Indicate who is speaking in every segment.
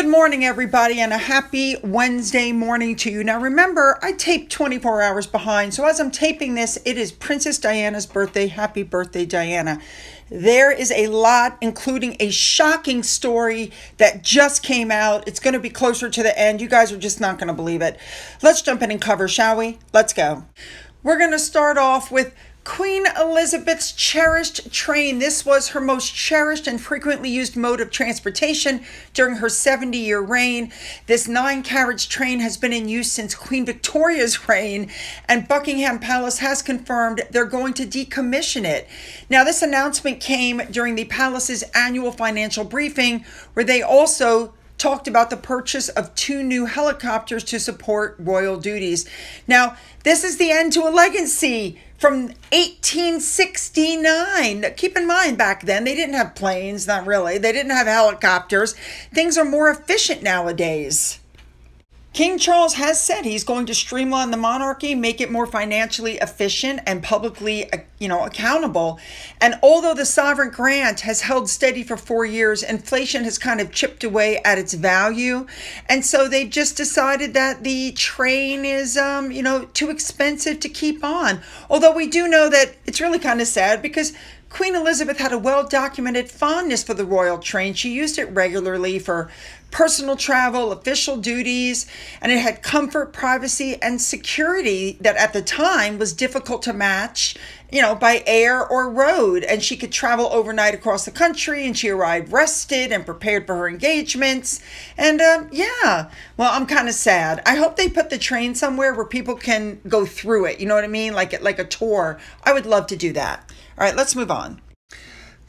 Speaker 1: Good morning, everybody, and a happy Wednesday morning to you. Now, remember, I tape 24 hours behind, so as I'm taping this, it is Princess Diana's birthday. Happy birthday, Diana. There is a lot, including a shocking story that just came out. It's going to be closer to the end. You guys are just not going to believe it. Let's jump in and cover, shall we? Let's go. We're going to start off with Queen Elizabeth's cherished train. This was her most cherished and frequently used mode of transportation during her 70-year reign. This 9-carriage train has been in use since Queen Victoria's reign, and Buckingham Palace has confirmed they're going to decommission it. Now, this announcement came during the palace's annual financial briefing, where they also talked about the purchase of 2 new helicopters to support royal duties. Now, this is the end to a legacy from 1869. Keep in mind, back then, they didn't have planes, not really. They didn't have helicopters. Things are more efficient nowadays. King Charles has said he's going to streamline the monarchy, make it more financially efficient and publicly, accountable. And although the sovereign grant has held steady for 4 years, inflation has kind of chipped away at its value. And so they've just decided that the train is, too expensive to keep on. Although we do know that it's really kind of sad because Queen Elizabeth had a well-documented fondness for the royal train. She used it regularly for personal travel, official duties, and it had comfort, privacy, and security that at the time was difficult to match, by air or road. And she could travel overnight across the country, and she arrived rested and prepared for her engagements. And I'm kind of sad. I hope they put the train somewhere where people can go through it. You know what I mean? Like a tour. I would love to do that. All right, let's move on.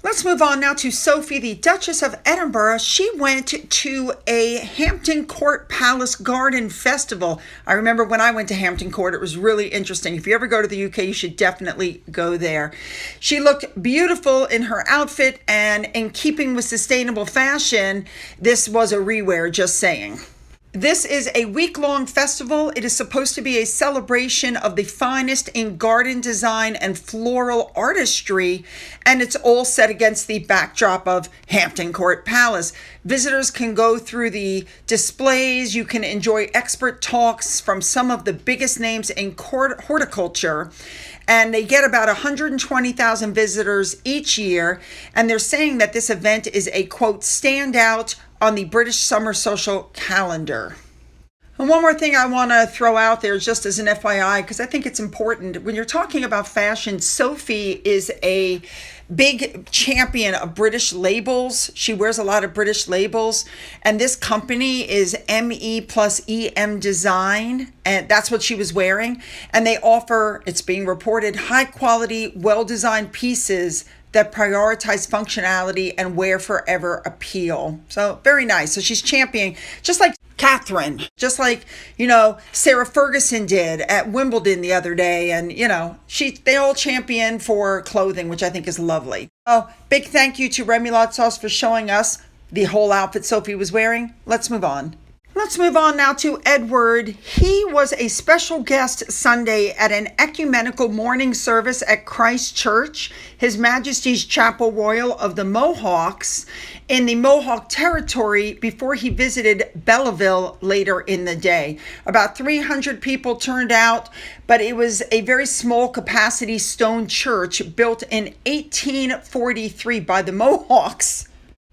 Speaker 1: Let's move on now to Sophie, the Duchess of Edinburgh. She went to a Hampton Court Palace Garden Festival. I remember when I went to Hampton Court, it was really interesting. If you ever go to the UK, you should definitely go there. She looked beautiful in her outfit, and in keeping with sustainable fashion, this was a rewear, just saying. This is a week-long festival. It is supposed to be a celebration of the finest in garden design and floral artistry, and it's all set against the backdrop of Hampton Court Palace. Visitors can go through the displays. You can enjoy expert talks from some of the biggest names in horticulture, and they get about 120,000 visitors each year, and they're saying that this event is a, quote, standout on the British summer social calendar. And one more thing I want to throw out there just as an FYI, because I think it's important. When you're talking about fashion, Sophie is a big champion of British labels. She wears a lot of British labels. And this company is ME+EM Design. And that's what she was wearing. And they offer, it's being reported, high quality, well-designed pieces that prioritize functionality and wear forever appeal. So very nice. So she's championing, just like Catherine, just like, Sarah Ferguson did at Wimbledon the other day. And, they all champion for clothing, which I think is lovely. Oh, big thank you to Remoulade Sauce for showing us the whole outfit Sophie was wearing. Let's move on. Let's move on now to Edward. He was a special guest Sunday at an ecumenical morning service at Christ Church, His Majesty's Chapel Royal of the Mohawks, in the Mohawk territory before he visited Belleville later in the day. About 300 people turned out, but it was a very small capacity stone church built in 1843 by the Mohawks.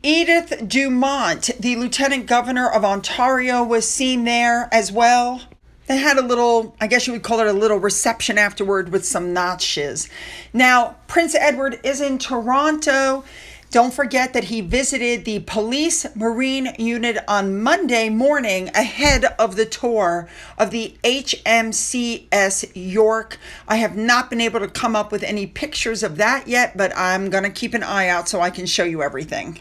Speaker 1: Edith Dumont, the Lieutenant Governor of Ontario, was seen there as well. They had a little, I guess you would call it a little reception afterward with some notches. Now, Prince Edward is in Toronto. Don't forget that he visited the Police Marine Unit on Monday morning ahead of the tour of the HMCS York. I have not been able to come up with any pictures of that yet, but I'm going to keep an eye out so I can show you everything.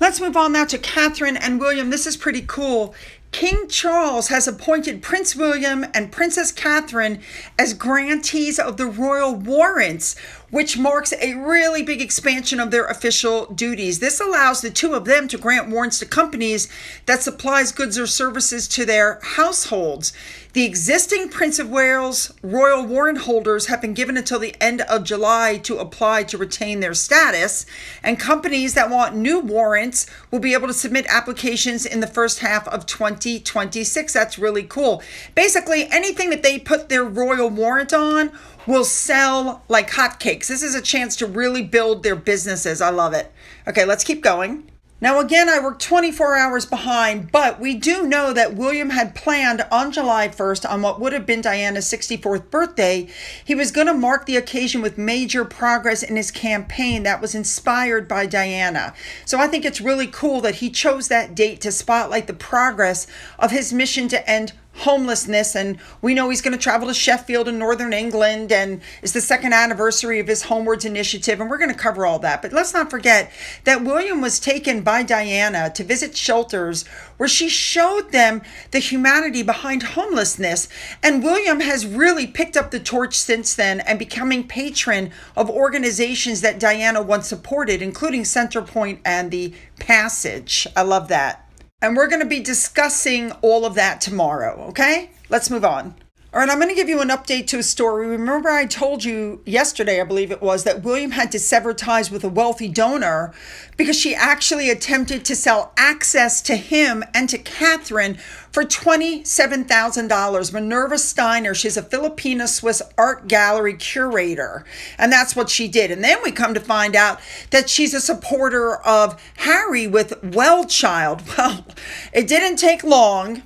Speaker 1: Let's move on now to Catherine and William. This is pretty cool. King Charles has appointed Prince William and Princess Catherine as grantees of the royal warrants, which marks a really big expansion of their official duties. This allows the two of them to grant warrants to companies that supplies goods or services to their households. The existing Prince of Wales royal warrant holders have been given until the end of July to apply to retain their status, and companies that want new warrants will be able to submit applications in the first half of 2026. That's really cool. Basically, anything that they put their royal warrant on will sell like hotcakes. This is a chance to really build their businesses. I love it. Okay, let's keep going. Now, again, I worked 24 hours behind, but we do know that William had planned on July 1st, on what would have been Diana's 64th birthday, he was going to mark the occasion with major progress in his campaign that was inspired by Diana. So I think it's really cool that he chose that date to spotlight the progress of his mission to end homelessness, and we know he's going to travel to Sheffield in northern England, and it's the second anniversary of his Homewards initiative, and we're going to cover all that. But let's not forget that William was taken by Diana to visit shelters where she showed them the humanity behind homelessness, and William has really picked up the torch since then and becoming patron of organizations that Diana once supported, including Centerpoint and the Passage. I love that. And we're going to be discussing all of that tomorrow, okay? Let's move on. All right, I'm going to give you an update to a story. Remember I told you yesterday, I believe it was, that William had to sever ties with a wealthy donor because she actually attempted to sell access to him and to Catherine for $27,000. Minerva Steiner, she's a Filipino-Swiss art gallery curator, and that's what she did. And then we come to find out that she's a supporter of Harry with Wellchild. Well, it didn't take long.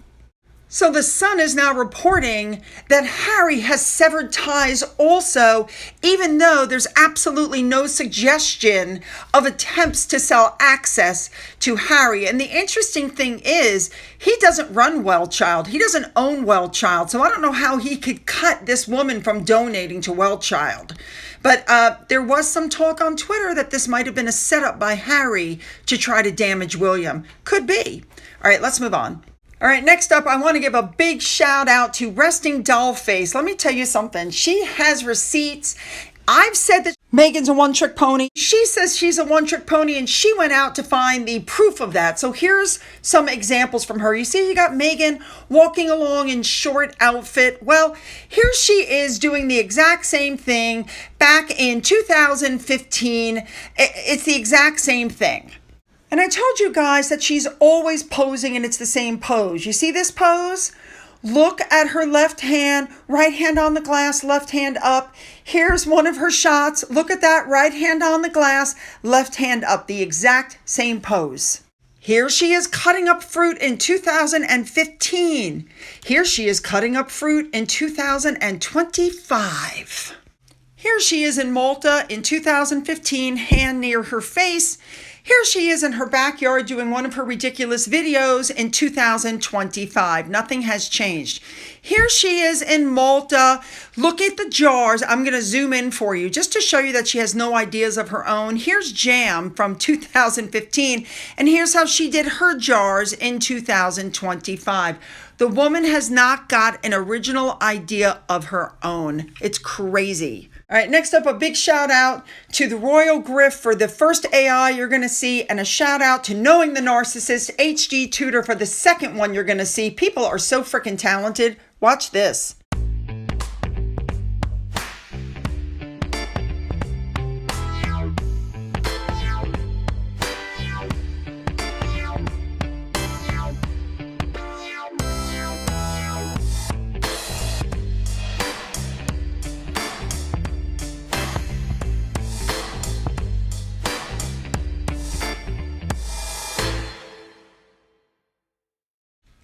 Speaker 1: So the Sun is now reporting that Harry has severed ties also, even though there's absolutely no suggestion of attempts to sell access to Harry. And the interesting thing is, he doesn't run Wellchild. He doesn't own Wellchild. So I don't know how he could cut this woman from donating to Wellchild. But there was some talk on Twitter that this might have been a setup by Harry to try to damage William. Could be. All right, let's move on. All right, next up, I want to give a big shout out to Resting Dollface. Let me tell you something. She has receipts. I've said that Meghan's a one-trick pony. She says she's a one-trick pony, and she went out to find the proof of that. So here's some examples from her. You see, you got Meghan walking along in short outfit. Well, here she is doing the exact same thing back in 2015. It's the exact same thing. And I told you guys that she's always posing and it's the same pose. You see this pose? Look at her left hand, right hand on the glass, left hand up. Here's one of her shots. Look at that, right hand on the glass, left hand up. The exact same pose. Here she is cutting up fruit in 2015. Here she is cutting up fruit in 2025. Here she is in Malta in 2015, hand near her face. Here she is in her backyard doing one of her ridiculous videos in 2025. Nothing has changed. Here she is in Malta. Look at the jars. I'm going to zoom in for you just to show you that she has no ideas of her own. Here's Jam from 2015, and here's how she did her jars in 2025. The woman has not got an original idea of her own. It's crazy. All right, next up, a big shout out to the Royal Griff for the first AI you're going to see, and a shout out to Knowing the Narcissist HD Tutor for the second one you're going to see. People are so freaking talented. Watch this.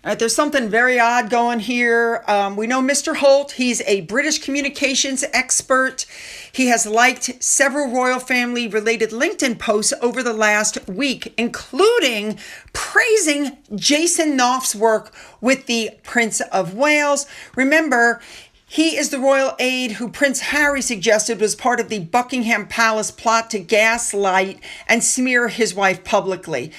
Speaker 1: All right, there's something very odd going here. We know Mr. Holt. He's a British communications expert. He has liked several royal family related LinkedIn posts over the last week, including praising Jason Knopf's work with the Prince of Wales. Remember, he is the royal aide who Prince Harry suggested was part of the Buckingham Palace plot to gaslight and smear his wife publicly.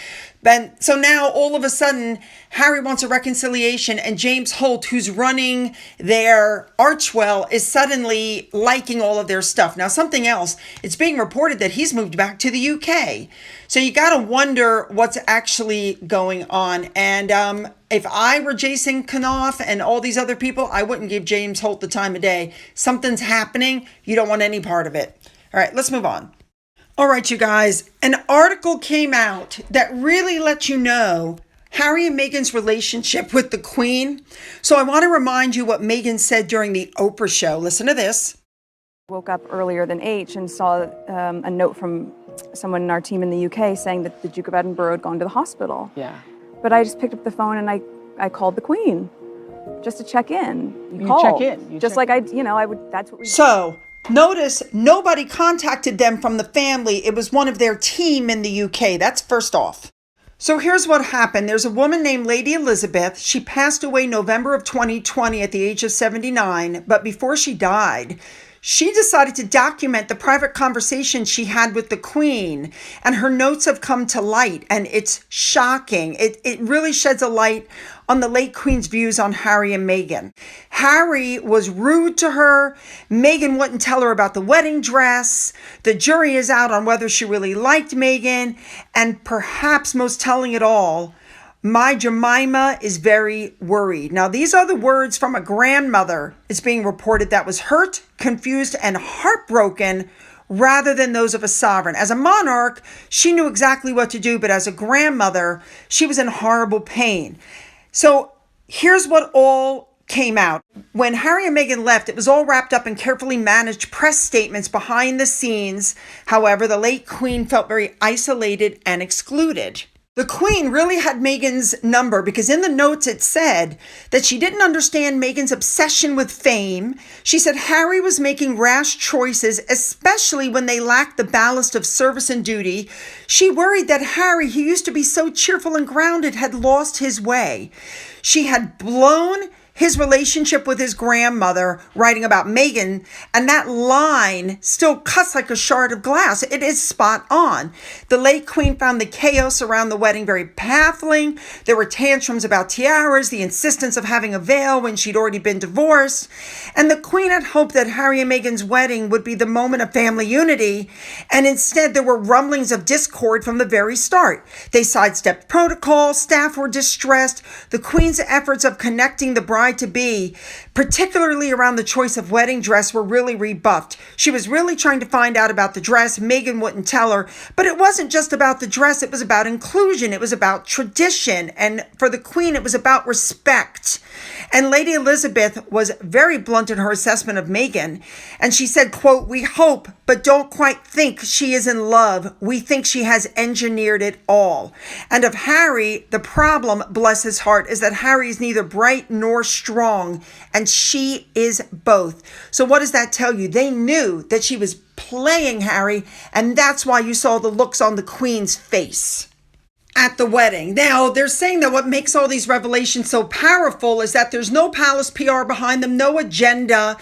Speaker 1: So now all of a sudden, Harry wants a reconciliation, and James Holt, who's running their Archwell, is suddenly liking all of their stuff. Now, something else, it's being reported that he's moved back to the UK. So you got to wonder what's actually going on. And if I were Jason Knopf and all these other people, I wouldn't give James Holt the time of day. Something's happening. You don't want any part of it. All right, let's move on. All right, you guys, an article came out that really let you know Harry and Meghan's relationship with the Queen. So I want to remind you what Meghan said during the Oprah show. Listen to this.
Speaker 2: Woke up earlier than H and saw a note from someone in our team in the UK saying that the Duke of Edinburgh had gone to the hospital.
Speaker 3: Yeah.
Speaker 2: But I just picked up the phone and I called the Queen just to check in.
Speaker 3: You check in.
Speaker 2: Just like I would, that's what we
Speaker 1: So notice nobody contacted them from the family. It was one of their team in the UK. That's first off. So here's what happened. There's a woman named Lady Elizabeth. She passed away November of 2020 at the age of 79. But before she died, she decided to document the private conversation she had with the Queen. And her notes have come to light. And it's shocking. It really sheds a light on the late Queen's views on Harry and Meghan. Harry was rude to her. Meghan wouldn't tell her about the wedding dress. The jury is out on whether she really liked Meghan. And perhaps most telling it all, my Jemima is very worried. Now, these are the words from a grandmother, it's being reported, that was hurt, confused, and heartbroken rather than those of a sovereign. As a monarch, she knew exactly what to do, but as a grandmother, she was in horrible pain. So here's what all came out. When Harry and Meghan left, it was all wrapped up in carefully managed press statements behind the scenes. However, the late Queen felt very isolated and excluded. The Queen really had Meghan's number because in the notes it said that she didn't understand Meghan's obsession with fame. She said Harry was making rash choices, especially when they lacked the ballast of service and duty. She worried that Harry, who used to be so cheerful and grounded, had lost his way. She had blown his relationship with his grandmother, writing about Meghan, and that line still cuts like a shard of glass. It is spot on. The late Queen found the chaos around the wedding very baffling. There were tantrums about tiaras, the insistence of having a veil when she'd already been divorced, and the Queen had hoped that Harry and Meghan's wedding would be the moment of family unity, and instead there were rumblings of discord from the very start. They sidestepped protocol, staff were distressed, the Queen's efforts of connecting the bride-to-be, particularly around the choice of wedding dress, were really rebuffed. She was really trying to find out about the dress. Meghan wouldn't tell her, but it wasn't just about the dress. It was about inclusion. It was about tradition. And for the Queen, it was about respect. And Lady Elizabeth was very blunt in her assessment of Meghan. And she said, quote, "We hope, but don't quite think she is in love. We think she has engineered it all." And of Harry, the problem, bless his heart, is that Harry is neither bright nor strong, and she is both. So what does that tell you? They knew that she was playing Harry, and that's why you saw the looks on the Queen's face at the wedding. Now, they're saying that what makes all these revelations so powerful is that there's no palace PR behind them, no agenda,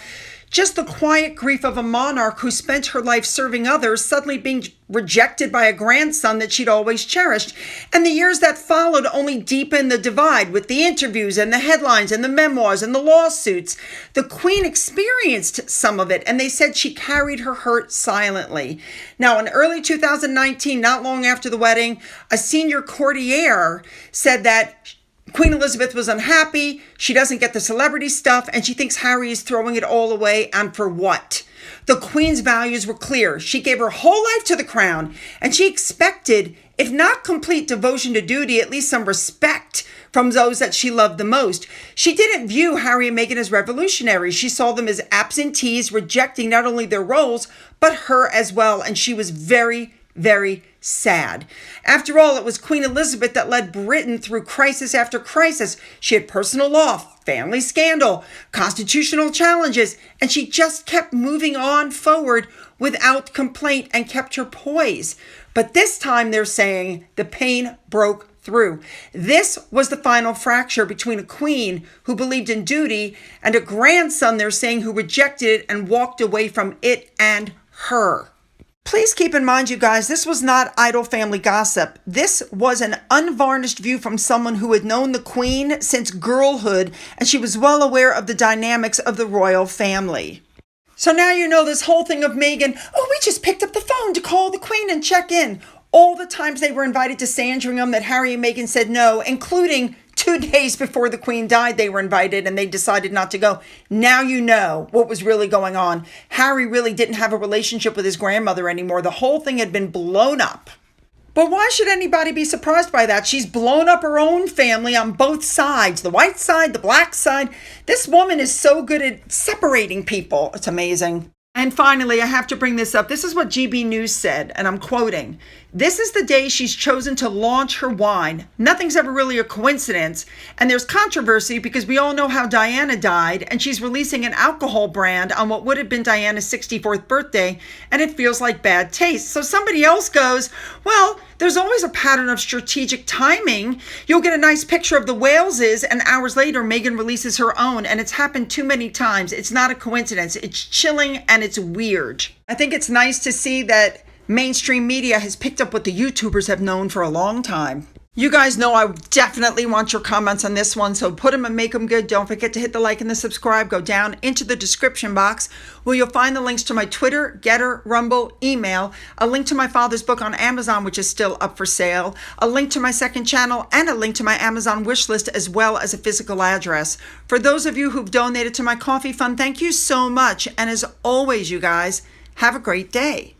Speaker 1: just the quiet grief of a monarch who spent her life serving others, suddenly being rejected by a grandson that she'd always cherished. And the years that followed only deepened the divide with the interviews and the headlines and the memoirs and the lawsuits. The Queen experienced some of it, and they said she carried her hurt silently. Now, in early 2019, not long after the wedding, a senior courtier said that Queen Elizabeth was unhappy, she doesn't get the celebrity stuff, and she thinks Harry is throwing it all away, and for what? The Queen's values were clear. She gave her whole life to the crown, and she expected, if not complete devotion to duty, at least some respect from those that she loved the most. She didn't view Harry and Meghan as revolutionaries. She saw them as absentees, rejecting not only their roles, but her as well, and she was very, very sad. After all, it was Queen Elizabeth that led Britain through crisis after crisis. She had personal law, family scandal, constitutional challenges, and she just kept moving on forward without complaint and kept her poise. But this time they're saying the pain broke through. This was the final fracture between a queen who believed in duty and a grandson, they're saying, who rejected it and walked away from it and her. Please keep in mind, you guys, this was not idle family gossip. This was an unvarnished view from someone who had known the Queen since girlhood, and she was well aware of the dynamics of the royal family. So now you know this whole thing of Meghan, oh, we just picked up the phone to call the Queen and check in. All the times they were invited to Sandringham that Harry and Meghan said no, including 2 days before the Queen died, they were invited and they decided not to go. Now you know what was really going on. Harry really didn't have a relationship with his grandmother anymore. The whole thing had been blown up. But why should anybody be surprised by that? She's blown up her own family on both sides, the white side, the black side. This woman is so good at separating people. It's amazing. And finally, I have to bring this up. This is what GB News said, and I'm quoting. This is the day she's chosen to launch her wine. Nothing's ever really a coincidence. And there's controversy because we all know how Diana died, and she's releasing an alcohol brand on what would have been Diana's 64th birthday, and it feels like bad taste. So somebody else goes, well, there's always a pattern of strategic timing. You'll get a nice picture of the Waleses, and hours later, Meghan releases her own, and it's happened too many times. It's not a coincidence. It's chilling and it's weird. I think it's nice to see that mainstream media has picked up what the YouTubers have known for a long time. You guys know I definitely want your comments on this one, so put them and make them good. Don't forget to hit the like and the subscribe. Go down into the description box where you'll find the links to my Twitter, Gettr, Rumble, email, a link to my father's book on Amazon, which is still up for sale, a link to my second channel, and a link to my Amazon wish list, as well as a physical address. For those of you who've donated to my coffee fund, thank you so much. And as always, you guys, have a great day.